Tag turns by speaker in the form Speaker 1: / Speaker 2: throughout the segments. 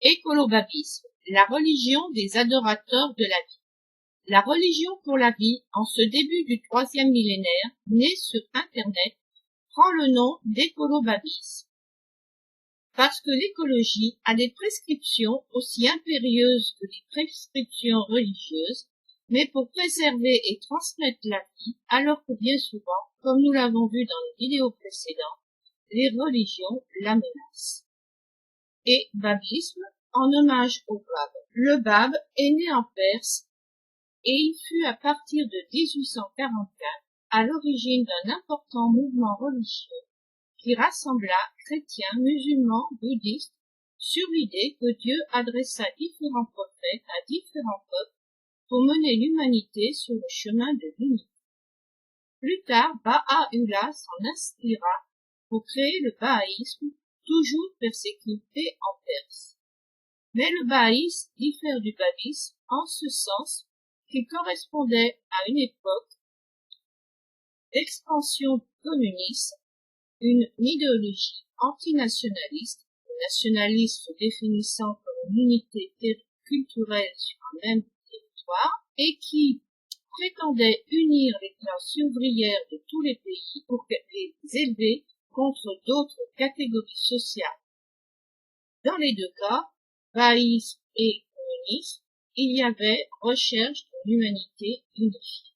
Speaker 1: Écolobabisme, la religion des adorateurs de la vie. La religion pour la vie, en ce début du 3e millénaire, née sur Internet, prend le nom d'écolobabisme. Parce que l'écologie a des prescriptions aussi impérieuses que les prescriptions religieuses, mais pour préserver et transmettre la vie, alors que bien souvent, comme nous l'avons vu dans les vidéos précédentes, les religions la menacent. Et babisme, en hommage au Bab. Le Bab est né en Perse et il fut à partir de 1844 à l'origine d'un important mouvement religieux qui rassembla chrétiens, musulmans, bouddhistes sur l'idée que Dieu adressa différents prophètes à différents peuples pour mener l'humanité sur le chemin de l'unité. Plus tard, Baha'u'llah s'en inspira pour créer le bahaïsme, toujours persécuté en Perse. Mais le bahaïsme diffère du babisme en ce sens qu'il correspondait à une époque d'expansion du communisme, une idéologie antinationaliste, le nationalisme se définissant comme une unité culturelle sur un même territoire, et qui prétendait unir les classes ouvrières de tous les pays pour les élever contre d'autres catégories sociales. Dans les deux cas, bahaïsme et communisme, il y avait recherche de l'humanité unifiée.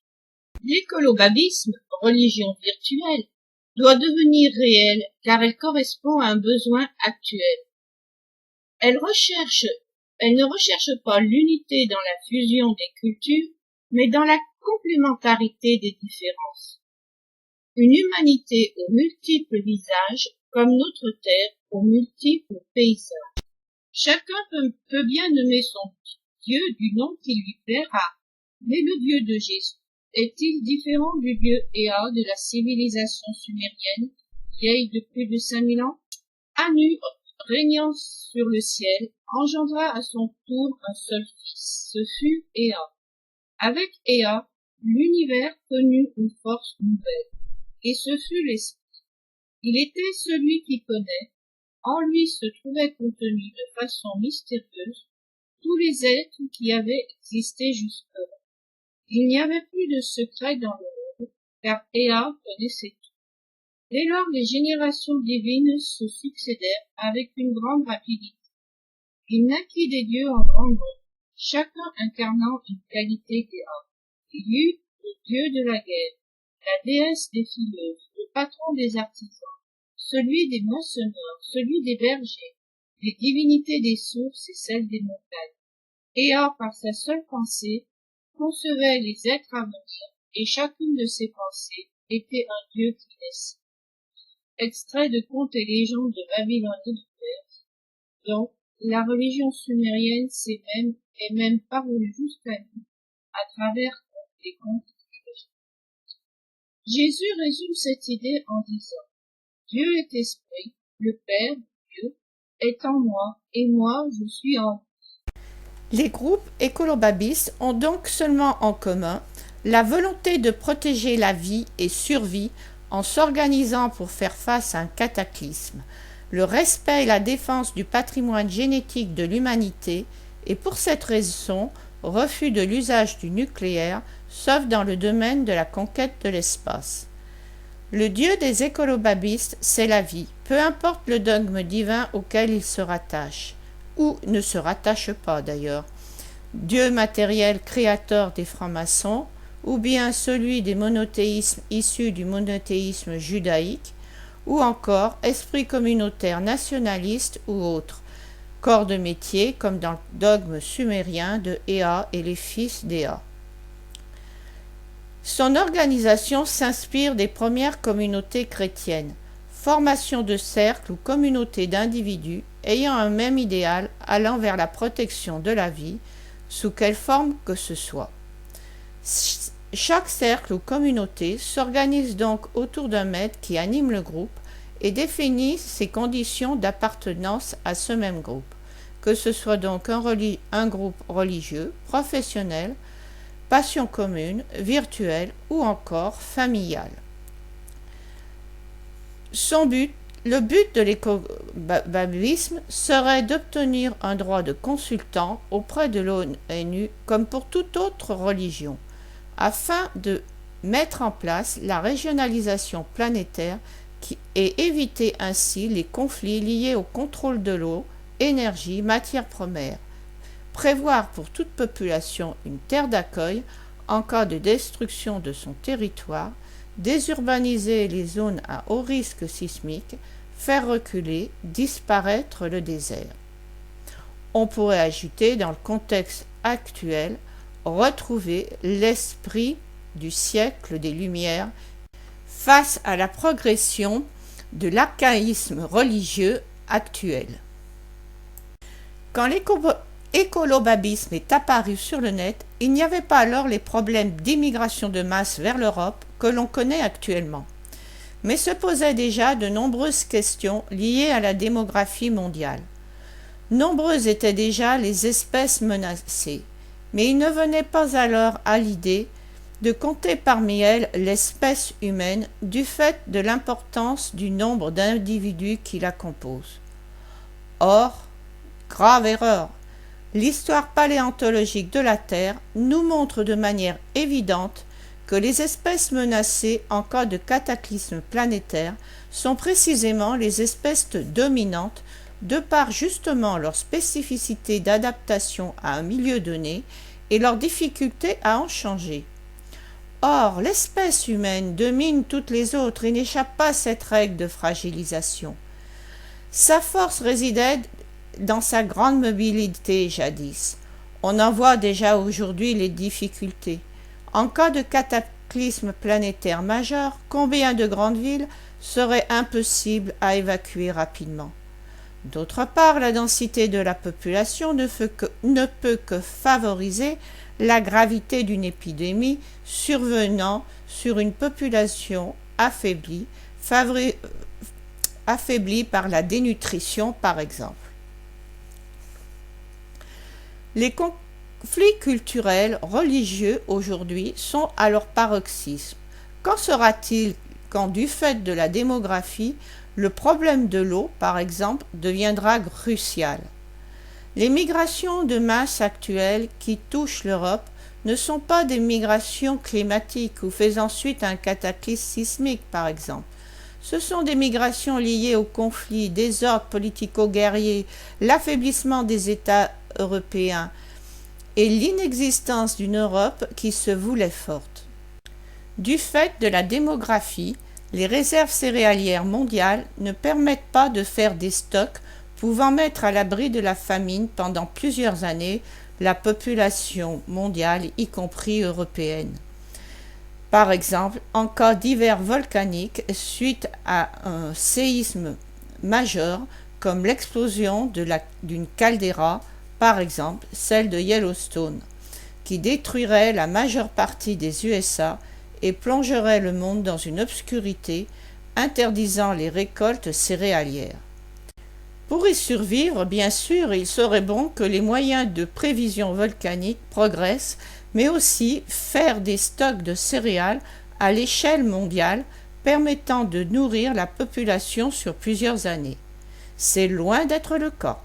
Speaker 1: L'écolobabisme, religion virtuelle, doit devenir réelle car elle correspond à un besoin actuel. Elle ne recherche pas l'unité dans la fusion des cultures, mais dans la complémentarité des différences. Une humanité aux multiples visages, comme notre terre aux multiples paysages. Chacun peut bien nommer son Dieu du nom qui lui plaira, mais le Dieu de Jésus est-il différent du Dieu Ea de la civilisation sumérienne, vieille de plus de 5000 ans? Anu, régnant sur le ciel, engendra à son tour un seul fils, ce fut Ea. Avec Ea, l'univers connut une force nouvelle, et ce fut l'esprit. Il était celui qui connaît, en lui se trouvaient contenus de façon mystérieuse tous les êtres qui avaient existé jusque-là. Il n'y avait plus de secret dans le monde, car Ea connaissait tout. Dès lors, les générations divines se succédèrent avec une grande rapidité. Il naquit des dieux en grand nombre, chacun incarnant une qualité Ea. Il y eut le dieu de la guerre, la déesse des fileuses, le patron des artisans, celui des moissonneurs, celui des bergers, les divinités des sources et celles des montagnes. Ea, par sa seule pensée, concevait les êtres à venir, et chacune de ses pensées était un dieu qui naissait. Extrait de Contes et légendes de Babylone et de Perse. Donc, la religion sumérienne est même parvenue jusqu'à nous, à travers les contes et légendes. Jésus résume cette idée en disant: Dieu est esprit, le Père, Dieu, est en moi, et moi je suis en vous.
Speaker 2: Les groupes écolobabistes ont donc seulement en commun la volonté de protéger la vie et survie en s'organisant pour faire face à un cataclysme, le respect et la défense du patrimoine génétique de l'humanité et pour cette raison refus de l'usage du nucléaire, sauf dans le domaine de la conquête de l'espace. Le Dieu des écolobabistes, c'est la vie, peu importe le dogme divin auquel il se rattache, ou ne se rattache pas d'ailleurs. Dieu matériel créateur des francs-maçons, ou bien celui des monothéismes issus du monothéisme judaïque, ou encore esprit communautaire nationaliste ou autre, corps de métier comme dans le dogme sumérien de Ea et les fils d'Ea. Son organisation s'inspire des premières communautés chrétiennes, formation de cercles ou communautés d'individus ayant un même idéal allant vers la protection de la vie, sous quelle forme que ce soit. Chaque cercle ou communauté s'organise donc autour d'un maître qui anime le groupe et définit ses conditions d'appartenance à ce même groupe, que ce soit donc un groupe religieux, professionnel, passion commune, virtuelle ou encore familiale. Son but, Le but de l'écobabisme serait d'obtenir un droit de consultant auprès de l'ONU comme pour toute autre religion, afin de mettre en place la régionalisation planétaire et éviter ainsi les conflits liés au contrôle de l'eau, énergie, matières premières. Prévoir pour toute population une terre d'accueil en cas de destruction de son territoire, désurbaniser les zones à haut risque sismique, faire reculer, disparaître le désert. On pourrait ajouter dans le contexte actuel, retrouver l'esprit du siècle des Lumières face à la progression de l'archaïsme religieux actuel. Quand l'écolobabisme est apparu sur le net, il n'y avait pas alors les problèmes d'immigration de masse vers l'Europe que l'on connaît actuellement, mais se posaient déjà de nombreuses questions liées à la démographie mondiale. Nombreuses étaient déjà les espèces menacées, mais il ne venait pas alors à l'idée de compter parmi elles l'espèce humaine du fait de l'importance du nombre d'individus qui la composent. Or, grave erreur, l'histoire paléontologique de la Terre nous montre de manière évidente que les espèces menacées en cas de cataclysme planétaire sont précisément les espèces dominantes de par justement leur spécificité d'adaptation à un milieu donné et leur difficulté à en changer. Or, l'espèce humaine domine toutes les autres et n'échappe pas à cette règle de fragilisation. Sa force résidait dans sa grande mobilité jadis. On en voit déjà aujourd'hui les difficultés. En cas de cataclysme planétaire majeur, combien de grandes villes seraient impossibles à évacuer rapidement? D'autre part, la densité de la population ne peut que favoriser la gravité d'une épidémie survenant sur une population affaiblie par la dénutrition par exemple. Les conflits culturels, religieux aujourd'hui sont à leur paroxysme. Qu'en sera-t-il quand, du fait de la démographie, le problème de l'eau, par exemple, deviendra crucial? Les migrations de masse actuelles qui touchent l'Europe ne sont pas des migrations climatiques ou faisant suite à un cataclysme sismique, par exemple. Ce sont des migrations liées aux conflits, désordres politico-guerriers, l'affaiblissement des États européens et l'inexistence d'une Europe qui se voulait forte. Du fait de la démographie, les réserves céréalières mondiales ne permettent pas de faire des stocks pouvant mettre à l'abri de la famine pendant plusieurs années la population mondiale, y compris européenne. Par exemple, en cas d'hiver volcanique suite à un séisme majeur, comme l'explosion d'une caldeira, par exemple celle de Yellowstone, qui détruirait la majeure partie des USA et plongerait le monde dans une obscurité, interdisant les récoltes céréalières. Pour y survivre, bien sûr, il serait bon que les moyens de prévision volcanique progressent, mais aussi faire des stocks de céréales à l'échelle mondiale permettant de nourrir la population sur plusieurs années. C'est loin d'être le cas.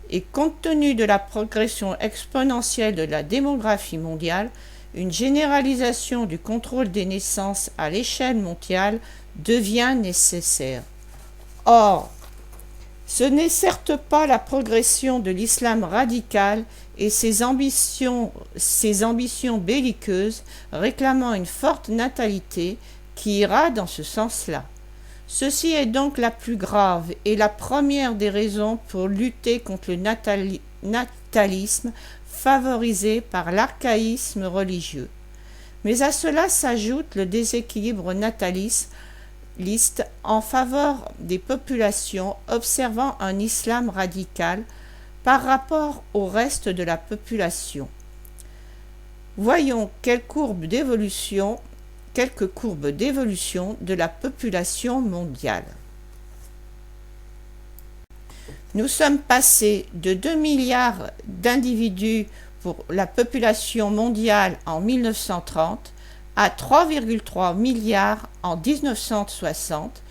Speaker 2: Et compte tenu de la progression exponentielle de la démographie mondiale, une généralisation du contrôle des naissances à l'échelle mondiale devient nécessaire. Or, ce n'est certes pas la progression de l'islam radical et ses ambitions belliqueuses réclamant une forte natalité qui ira dans ce sens-là. Ceci est donc la plus grave et la première des raisons pour lutter contre le natalisme favorisé par l'archaïsme religieux. Mais à cela s'ajoute le déséquilibre nataliste en faveur des populations observant un islam radical par rapport au reste de la population. Voyons quelques courbes d'évolution de la population mondiale. Nous sommes passés de 2 milliards d'individus pour la population mondiale en 1930 à 3,3 milliards en 1960,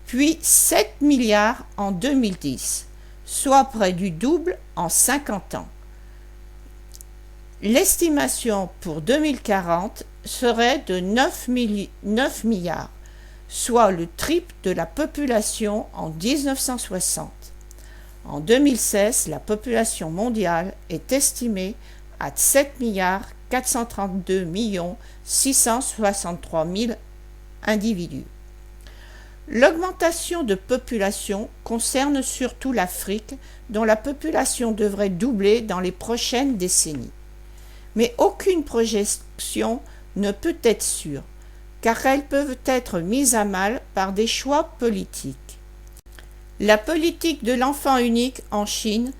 Speaker 2: puis 7 milliards en 2010, soit près du double en 50 ans. L'estimation pour 2040 serait de 9 milliards, soit le triple de la population en 1960. En 2016, la population mondiale est estimée à 7 milliards 432 663 000 individus. L'augmentation de population concerne surtout l'Afrique, dont la population devrait doubler dans les prochaines décennies. Mais aucune projection ne peut être sûre, car elles peuvent être mises à mal par des choix politiques. La politique de l'enfant unique en Chine,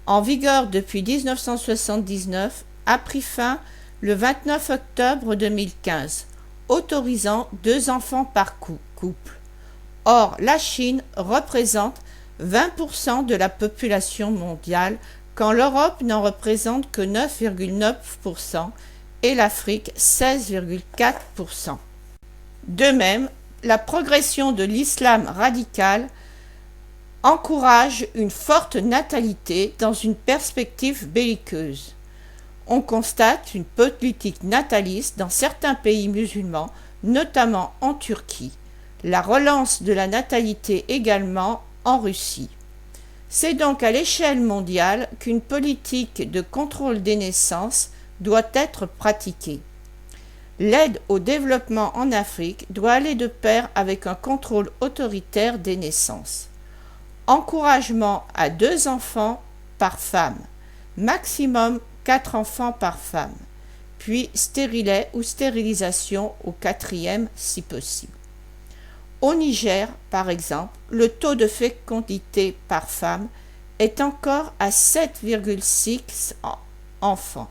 Speaker 2: en vigueur depuis 1979, a pris fin le 29 octobre 2015, autorisant 2 enfants par couple. Or, la Chine représente 20% de la population mondiale, quand l'Europe n'en représente que 9,9% et l'Afrique 16,4%. De même, la progression de l'islam radical encourage une forte natalité dans une perspective belliqueuse. On constate une politique nataliste dans certains pays musulmans, notamment en Turquie. La relance de la natalité également en Russie. C'est donc à l'échelle mondiale qu'une politique de contrôle des naissances doit être pratiquée. L'aide au développement en Afrique doit aller de pair avec un contrôle autoritaire des naissances. Encouragement à 2 enfants par femme, maximum 4 enfants par femme, puis stérilet ou stérilisation au 4e si possible. Au Niger, par exemple, le taux de fécondité par femme est encore à 7,6 enfants,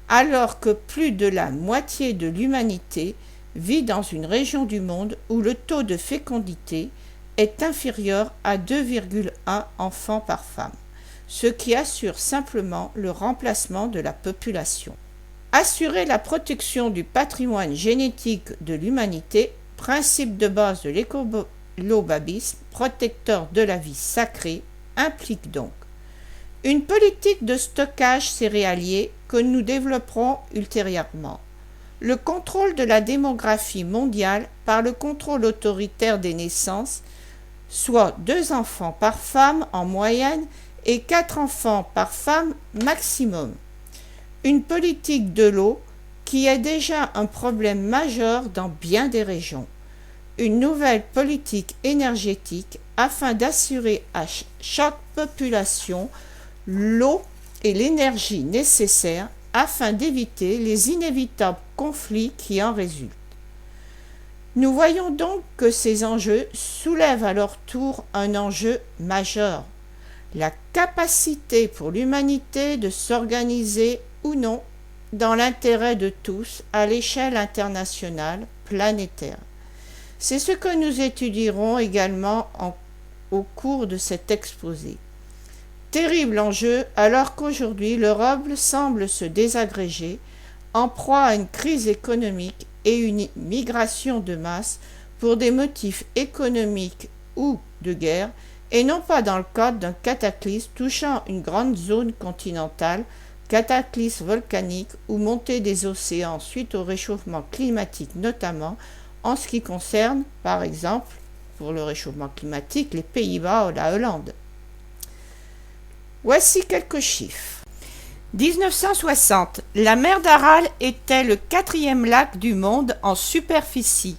Speaker 2: alors que plus de la moitié de l'humanité vit dans une région du monde où le taux de fécondité est inférieur à 2,1 enfants par femme, ce qui assure simplement le remplacement de la population. Assurer la protection du patrimoine génétique de l'humanité, principe de base de l'écolobabisme, protecteur de la vie sacrée, implique donc une politique de stockage céréalier que nous développerons ultérieurement, le contrôle de la démographie mondiale par le contrôle autoritaire des naissances, soit 2 enfants par femme en moyenne et 4 enfants par femme maximum. Une politique de l'eau qui est déjà un problème majeur dans bien des régions. Une nouvelle politique énergétique afin d'assurer à chaque population l'eau et l'énergie nécessaires afin d'éviter les inévitables conflits qui en résultent. Nous voyons donc que ces enjeux soulèvent à leur tour un enjeu majeur, la capacité pour l'humanité de s'organiser ou non dans l'intérêt de tous à l'échelle internationale planétaire. C'est ce que nous étudierons également au cours de cet exposé. Terrible enjeu alors qu'aujourd'hui l'Europe semble se désagréger, en proie à une crise économique et une migration de masse pour des motifs économiques ou de guerre, et non pas dans le cadre d'un cataclysme touchant une grande zone continentale, cataclysme volcanique ou montée des océans suite au réchauffement climatique notamment, en ce qui concerne, par exemple, pour le réchauffement climatique, les Pays-Bas ou la Hollande. Voici quelques chiffres. 1960, la mer d'Aral était le 4e lac du monde en superficie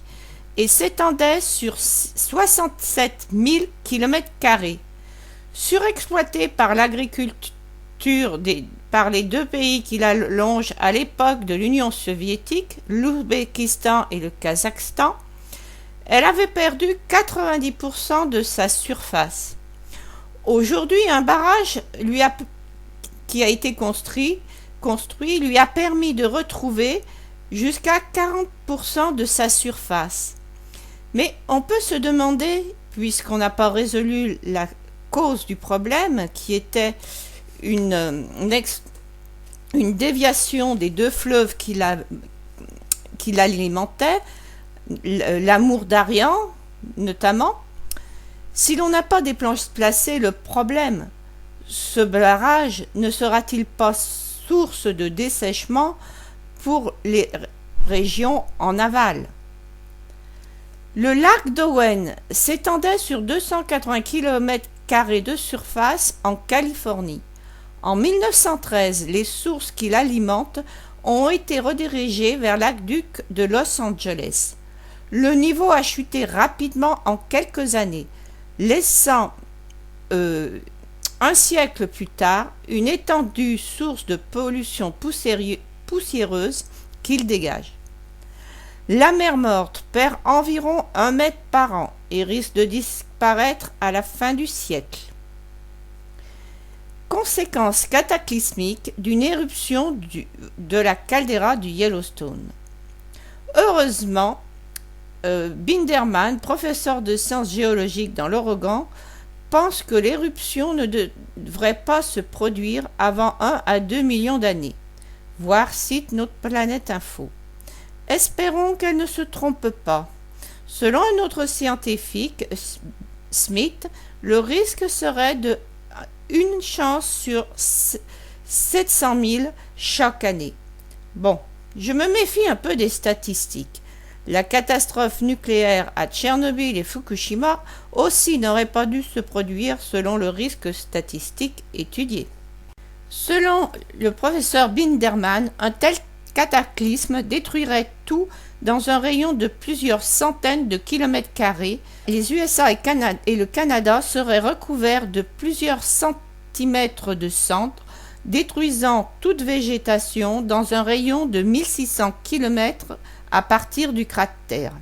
Speaker 2: et s'étendait sur 67 000 km². Surexploité par l'agriculture par les 2 pays qui la longent à l'époque de l'Union soviétique, l'Ouzbékistan et le Kazakhstan, elle avait perdu 90% de sa surface. Aujourd'hui, un barrage qui a été construit lui a permis de retrouver jusqu'à 40% de sa surface. Mais on peut se demander, puisqu'on n'a pas résolu la cause du problème, qui était une déviation des 2 fleuves qui l'alimentaient, l'Amour d'Arian notamment, Si l'on n'a pas déplacé le problème, ce barrage ne sera-t-il pas source de dessèchement pour les régions en aval? Le lac d'Owen s'étendait sur 280 km² de surface en Californie. En 1913, les sources qui l'alimentent ont été redirigées vers l'aqueduc de Los Angeles. Le niveau a chuté rapidement en quelques années, laissant un siècle plus tard une étendue source de pollution poussiéreuse qu'il dégage. La mer Morte perd environ 1 mètre par an et risque de disparaître à la fin du siècle. Conséquence cataclysmique d'une éruption de la caldeira du Yellowstone. Heureusement, Binderman, professeur de sciences géologiques dans l'Oregon, pense que l'éruption ne devrait pas se produire avant 1 à 2 millions d'années. Voir site Notre Planète Info. Espérons qu'elle ne se trompe pas. Selon un autre scientifique, Smith, le risque serait de 1 chance sur 700 000 chaque année. Bon, je me méfie un peu des statistiques. La catastrophe nucléaire à Tchernobyl et Fukushima aussi n'aurait pas dû se produire selon le risque statistique étudié. Selon le professeur Binderman, un tel cataclysme détruirait tout dans un rayon de plusieurs centaines de kilomètres carrés. Les USA et le Canada seraient recouverts de plusieurs centimètres de cendres, détruisant toute végétation dans un rayon de 1600 km à partir du cratère.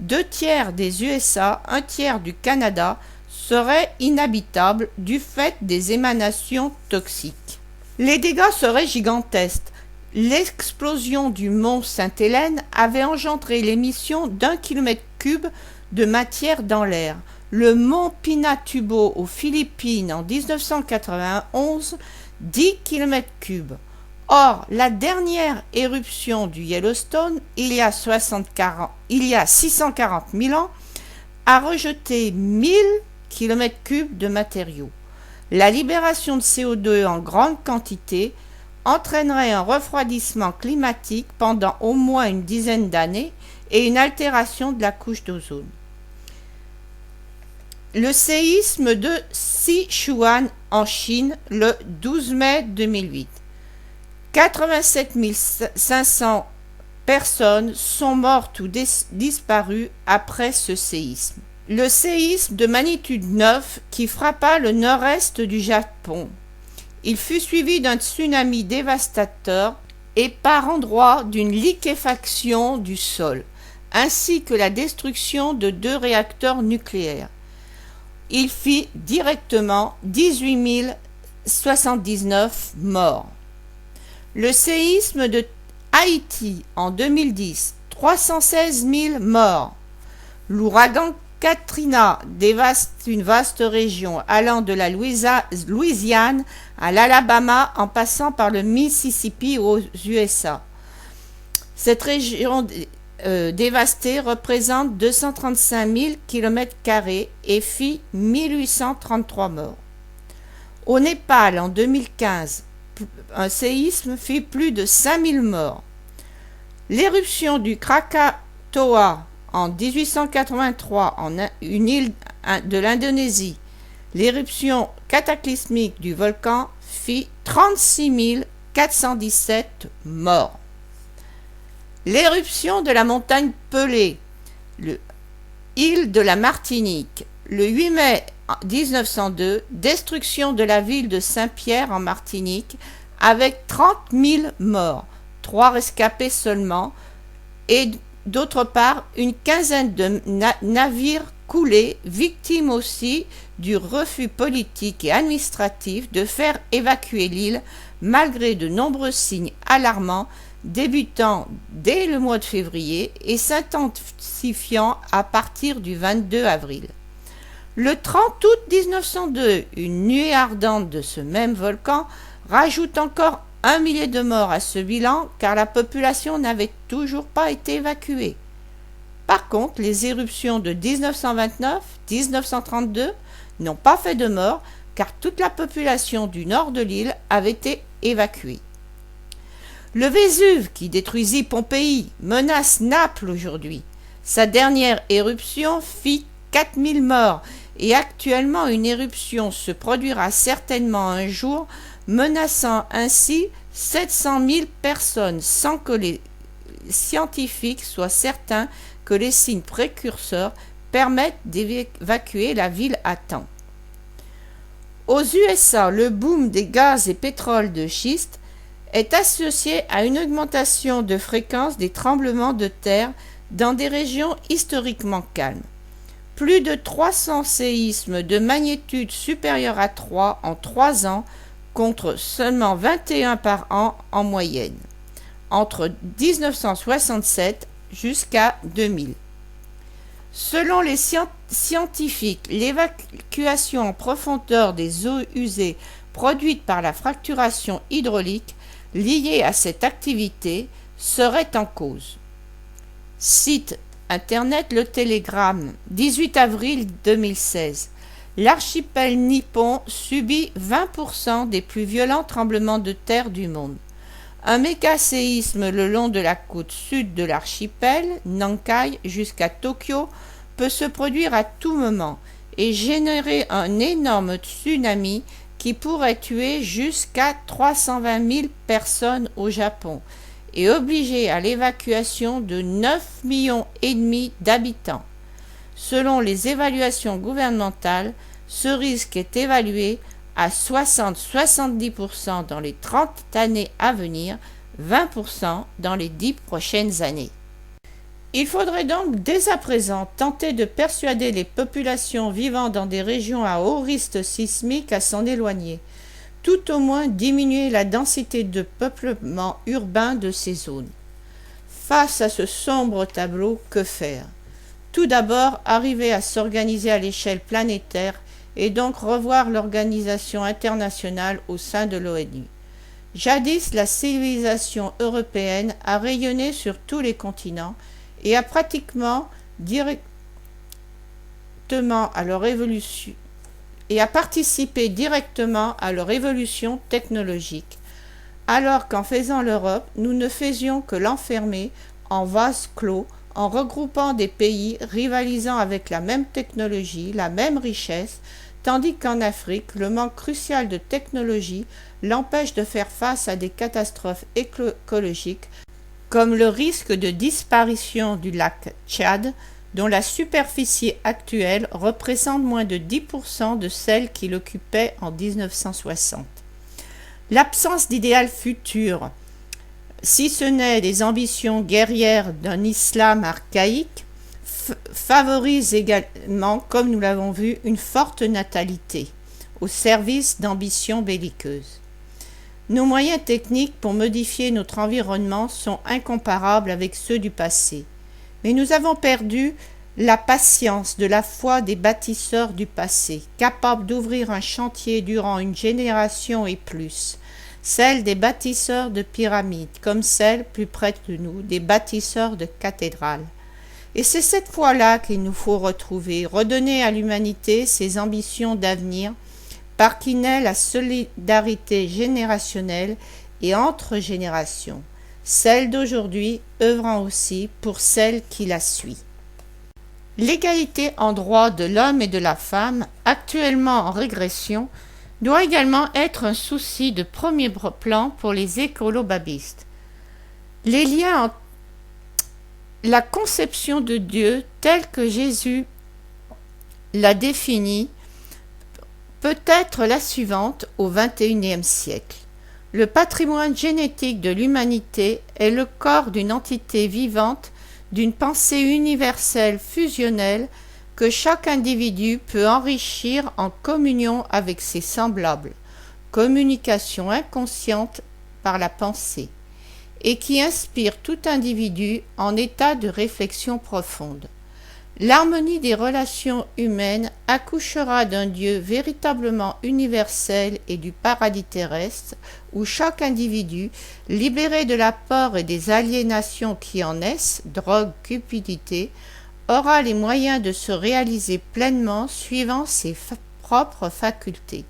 Speaker 2: 2/3 des USA, 1/3 du Canada seraient inhabitables du fait des émanations toxiques. Les dégâts seraient gigantesques. L'explosion du mont Sainte-Hélène avait engendré l'émission d'1 km³ de matière dans l'air. Le mont Pinatubo aux Philippines en 1991, 10 km³. Or, la dernière éruption du Yellowstone, il y a 640 000 ans, a rejeté 1000 km³ de matériaux. La libération de CO2 en grande quantité entraînerait un refroidissement climatique pendant au moins une dizaine d'années et une altération de la couche d'ozone. Le séisme de Sichuan en Chine le 12 mai 2008. 87 500 personnes sont mortes ou disparues après ce séisme. Le séisme de magnitude 9 qui frappa le nord-est du Japon. Il fut suivi d'un tsunami dévastateur et par endroits d'une liquéfaction du sol, ainsi que la destruction de 2 réacteurs nucléaires. Il fit directement 18 079 morts. Le séisme de Haïti en 2010, 316 000 morts. L'ouragan Katrina dévaste une vaste région allant de la Louisiane à l'Alabama en passant par le Mississippi aux USA. Cette région dévastée représente 235 000 km² et fit 1833 morts. Au Népal en 2015, un séisme fit plus de 5000 morts. L'éruption du Krakatoa en 1883 une île de l'Indonésie, l'éruption cataclysmique du volcan fit 36 417 morts. L'éruption de la montagne Pelée, île de la Martinique, le 8 mai 1902, destruction de la ville de Saint-Pierre en Martinique avec 30 000 morts, 3 rescapés seulement, et d'autre part une quinzaine de navires coulés, victimes aussi du refus politique et administratif de faire évacuer l'île malgré de nombreux signes alarmants débutant dès le mois de février et s'intensifiant à partir du 22 avril. Le 30 août 1902, une nuée ardente de ce même volcan rajoute encore 1 millier de morts à ce bilan car la population n'avait toujours pas été évacuée. Par contre, les éruptions de 1929, 1932 n'ont pas fait de morts car toute la population du nord de l'île avait été évacuée. Le Vésuve, qui détruisit Pompéi, menace Naples aujourd'hui. Sa dernière éruption fit 4000 morts et actuellement une éruption se produira certainement un jour, menaçant ainsi 700 000 personnes sans que les scientifiques soient certains que les signes précurseurs permettent d'évacuer la ville à temps. Aux USA, le boom des gaz et pétroles de schiste est associé à une augmentation de fréquence des tremblements de terre dans des régions historiquement calmes. Plus de 300 séismes de magnitude supérieure à 3 en 3 ans contre seulement 21 par an en moyenne, entre 1967 jusqu'à 2000. Selon les scientifiques, l'évacuation en profondeur des eaux usées produite par la fracturation hydraulique liée à cette activité serait en cause. Cite Internet Le Télégramme, 18 avril 2016. L'archipel nippon subit 20% des plus violents tremblements de terre du monde. Un méga-séisme le long de la côte sud de l'archipel, Nankai jusqu'à Tokyo, peut se produire à tout moment et générer un énorme tsunami qui pourrait tuer jusqu'à 320 000 personnes au Japon et obliger à l'évacuation de 9,5 millions d'habitants. Selon les évaluations gouvernementales, ce risque est évalué à 60-70% dans les 30 années à venir, 20% dans les 10 prochaines années. Il faudrait donc dès à présent tenter de persuader les populations vivant dans des régions à haut risque sismique à s'en éloigner, tout au moins diminuer la densité de peuplement urbain de ces zones. Face à ce sombre tableau, que faire? Tout d'abord, arriver à s'organiser à l'échelle planétaire et donc revoir l'organisation internationale au sein de l'ONU. Jadis, la civilisation européenne a rayonné sur tous les continents et a pratiquement directement à leur évolution et a participé directement à leur évolution technologique, alors qu'en faisant l'Europe, nous ne faisions que l'enfermer en vase clos, en regroupant des pays rivalisant avec la même technologie, la même richesse, tandis qu'en Afrique, le manque crucial de technologie l'empêche de faire face à des catastrophes écologiques, comme le risque de disparition du lac Tchad, dont la superficie actuelle représente moins de 10% de celle qu'il occupait en 1960. L'absence d'idéal futur, si ce n'est des ambitions guerrières d'un islam archaïque, favorise également, comme nous l'avons vu, une forte natalité, au service d'ambitions belliqueuses. Nos moyens techniques pour modifier notre environnement sont incomparables avec ceux du passé, mais nous avons perdu la patience de la foi des bâtisseurs du passé, capables d'ouvrir un chantier durant une génération et plus, celle des bâtisseurs de pyramides, comme celle, plus près de nous, des bâtisseurs de cathédrales. Et c'est cette foi-là qu'il nous faut retrouver, redonner à l'humanité ses ambitions d'avenir, par qui naît la solidarité générationnelle et entre générations, celle d'aujourd'hui œuvrant aussi pour celle qui la suit. L'égalité en droit de l'homme et de la femme, actuellement en régression, doit également être un souci de premier plan pour les écolobabistes. Les liens entre la conception de Dieu telle que Jésus l'a définie peut être la suivante au XXIe siècle. Le patrimoine génétique de l'humanité est le corps d'une entité vivante, d'une pensée universelle fusionnelle que chaque individu peut enrichir en communion avec ses semblables, communication inconsciente par la pensée, et qui inspire tout individu en état de réflexion profonde. L'harmonie des relations humaines accouchera d'un Dieu véritablement universel et du paradis terrestre, où chaque individu, libéré de la peur et des aliénations qui en naissent, drogue, cupidité, aura les moyens de se réaliser pleinement suivant ses propres facultés.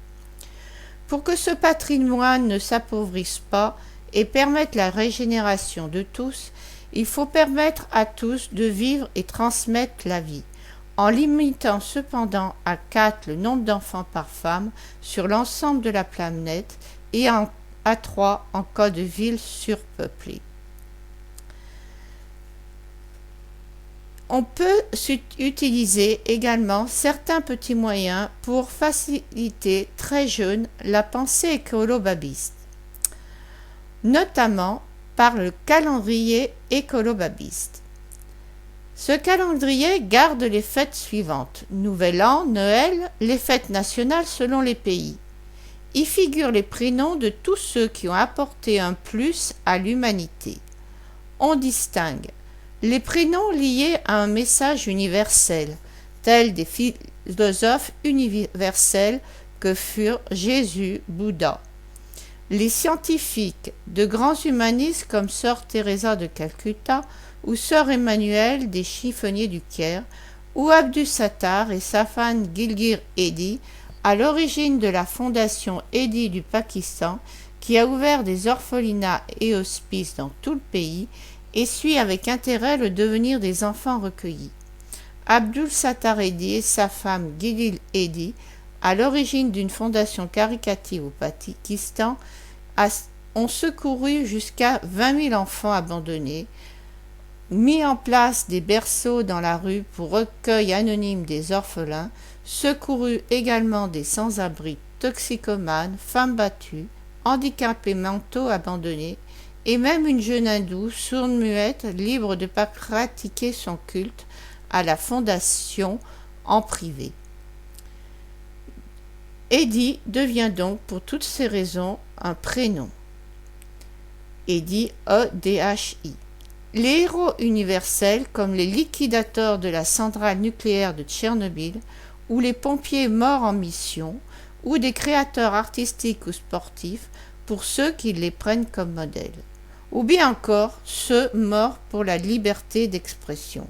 Speaker 2: Pour que ce patrimoine ne s'appauvrisse pas et permette la régénération de tous, il faut permettre à tous de vivre et transmettre la vie, en limitant cependant à 4 le nombre d'enfants par femme sur l'ensemble de la planète et à 3 en cas de ville surpeuplée. On peut utiliser également certains petits moyens pour faciliter très jeune la pensée écolo-babiste, notamment par le calendrier écolo-babiste. Ce calendrier garde les fêtes suivantes: Nouvel An, Noël, les fêtes nationales selon les pays. Y figurent les prénoms de tous ceux qui ont apporté un plus à l'humanité. On distingue les prénoms liés à un message universel, tels des philosophes universels que furent Jésus, Bouddha. Les scientifiques, de grands humanistes comme Sœur Teresa de Calcutta ou Sœur Emmanuelle des chiffonniers du Caire, ou Abdus Sattar et Safan Gilgir Edhi, à l'origine de la fondation Edhi du Pakistan, qui a ouvert des orphelinats et hospices dans tout le pays et suit avec intérêt le devenir des enfants recueillis. Abdul Sattar Edhi et sa femme Gilgir Edhi, à l'origine d'une fondation caritative au Pakistan, ont secouru jusqu'à 20 000 enfants abandonnés, mis en place des berceaux dans la rue pour recueil anonyme des orphelins, secouru également des sans-abri, toxicomanes, femmes battues, handicapés mentaux abandonnés, et même une jeune hindoue, sourde-muette, libre de pratiquer son culte à la fondation en privé. Edhi devient donc pour toutes ces raisons un prénom. Edhi, E-D-H-I. Les héros universels, comme les liquidateurs de la centrale nucléaire de Tchernobyl, ou les pompiers morts en mission, ou des créateurs artistiques ou sportifs, pour ceux qui les prennent comme modèle, ou bien encore ceux morts pour la liberté d'expression.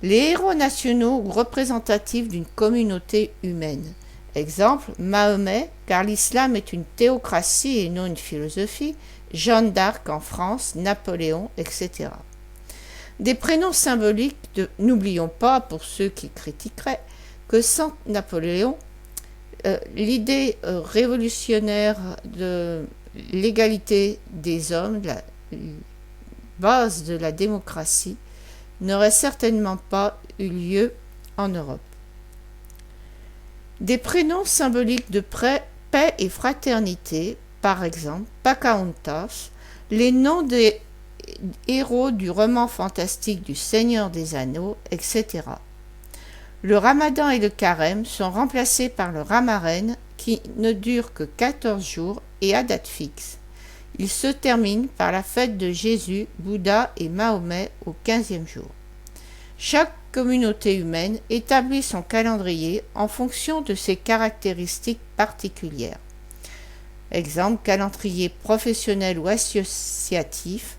Speaker 2: Les héros nationaux ou représentatifs d'une communauté humaine. Exemple, Mahomet, car l'islam est une théocratie et non une philosophie, Jeanne d'Arc en France, Napoléon, etc. Des prénoms symboliques n'oublions pas, pour ceux qui critiqueraient, que sans Napoléon, l'idée révolutionnaire de l'égalité des hommes, la base de la démocratie, n'aurait certainement pas eu lieu en Europe. Des prénoms symboliques de paix et fraternité, par exemple Pocahontas, les noms des héros du roman fantastique du Seigneur des Anneaux, etc. Le Ramadan et le Carême sont remplacés par le Ramaren, qui ne dure que 14 jours et à date fixe. Il se termine par la fête de Jésus, Bouddha et Mahomet au 15e jour. Chaque communauté humaine établit son calendrier en fonction de ses caractéristiques particulières. Exemple, calendrier professionnel ou associatif,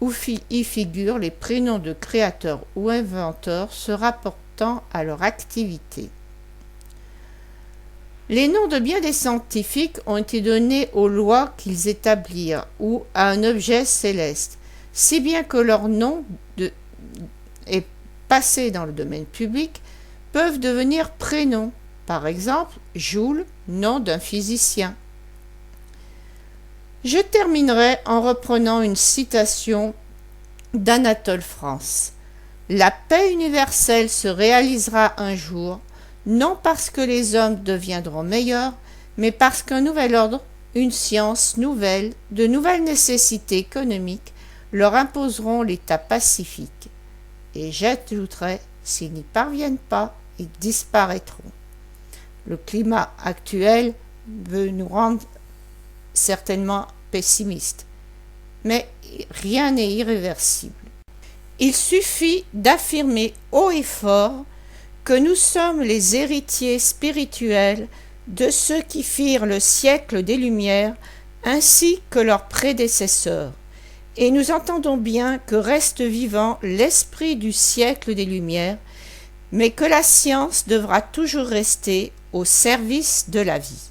Speaker 2: où y figurent les prénoms de créateurs ou inventeurs se rapportant à leur activité. Les noms de bien des scientifiques ont été donnés aux lois qu'ils établirent ou à un objet céleste, si bien que leur nom est passé dans le domaine public, peuvent devenir prénoms. Par exemple, Joule, nom d'un physicien. Je terminerai en reprenant une citation d'Anatole France. La paix universelle se réalisera un jour, non parce que les hommes deviendront meilleurs, mais parce qu'un nouvel ordre, une science nouvelle, de nouvelles nécessités économiques leur imposeront l'état pacifique. Et j'ajouterai, s'ils n'y parviennent pas, ils disparaîtront. Le climat actuel veut nous rendre certainement pessimistes, mais rien n'est irréversible. Il suffit d'affirmer haut et fort que nous sommes les héritiers spirituels de ceux qui firent le siècle des Lumières ainsi que leurs prédécesseurs, et nous entendons bien que reste vivant l'esprit du siècle des Lumières, mais que la science devra toujours rester au service de la vie.